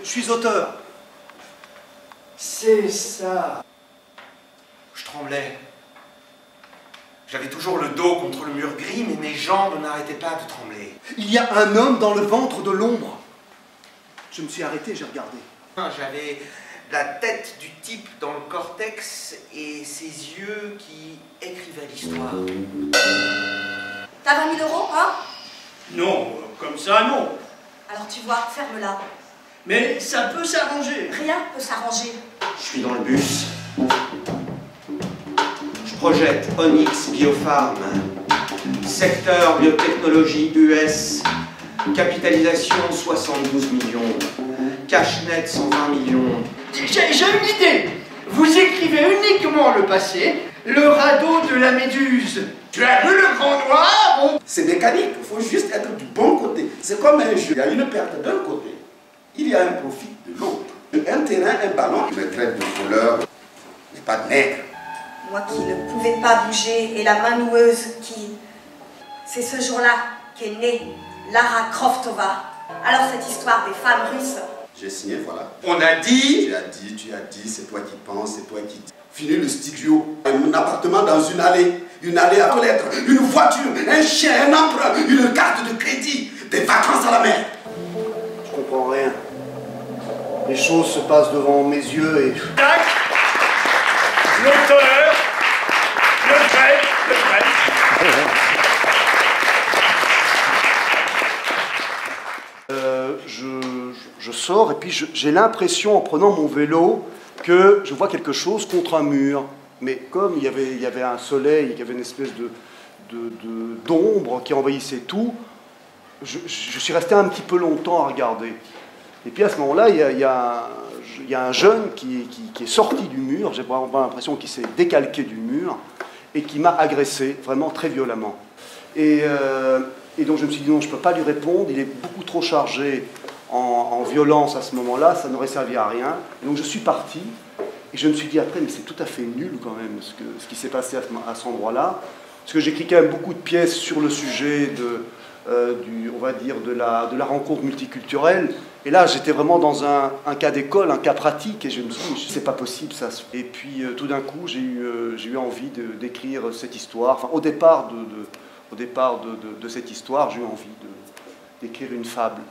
Je suis auteur. C'est ça. Je tremblais. J'avais toujours le dos contre le mur gris, mais mes jambes n'arrêtaient pas de trembler. Il y a un homme dans le ventre de l'ombre. Je me suis arrêté, j'ai regardé. J'avais la tête du type dans le cortex et ses yeux qui écrivaient l'histoire. T'as 20 000 €, hein? Non, comme ça, non. Alors tu vois, ferme-la. Mais ça peut s'arranger. Rien peut s'arranger. Je suis dans le bus. Je projette Onyx Biopharm. Secteur biotechnologie US. Capitalisation 72 millions. Cash net 120 millions. J'ai une idée. Vous écrivez uniquement le passé, le radeau de la méduse. Tu as vu le grand noir? C'est mécanique, il faut juste être du bon côté. C'est comme un jeu. Il y a une perte d'un côté, il y a un profit de l'autre. Un terrain, un ballon, je me traite de voleur, mais pas de nègre. Moi qui ne pouvais pas bouger et la main noueuse qui... C'est ce jour-là qu'est née Lara Croftova. Alors cette histoire des femmes russes... J'ai signé, voilà. On a dit... Tu as dit, c'est toi qui penses, c'est toi qui dis. Fini le studio, un appartement dans une allée à toilette, une voiture, un chien, un emprunt, une carte de crédit, des vacances à la mer. Je comprends rien. Les choses se passent devant mes yeux et... Tac. L'auteur, le vrai. Je sors et puis j'ai l'impression en prenant mon vélo que je vois quelque chose contre un mur. Mais comme il y avait un soleil, il y avait une espèce d'ombre qui envahissait tout, je suis resté un petit peu longtemps à regarder. Et puis à ce moment-là, il y a un jeune qui est sorti du mur, j'ai vraiment l'impression qu'il s'est décalqué du mur, et qui m'a agressé vraiment très violemment. Et donc je me suis dit non, je ne peux pas lui répondre, il est beaucoup trop chargé en violence à ce moment-là, ça n'aurait servi à rien. Et donc je suis parti, et je me suis dit après, mais c'est tout à fait nul quand même ce qui s'est passé à cet endroit-là, parce que j'écris quand même beaucoup de pièces sur le sujet on va dire de la rencontre multiculturelle. Et là, j'étais vraiment dans un cas d'école, un cas pratique, et je me suis dit, c'est pas possible ça. Et puis tout d'un coup, j'ai eu envie d'écrire cette histoire. Enfin, au départ de cette histoire, j'ai eu envie d'écrire une fable.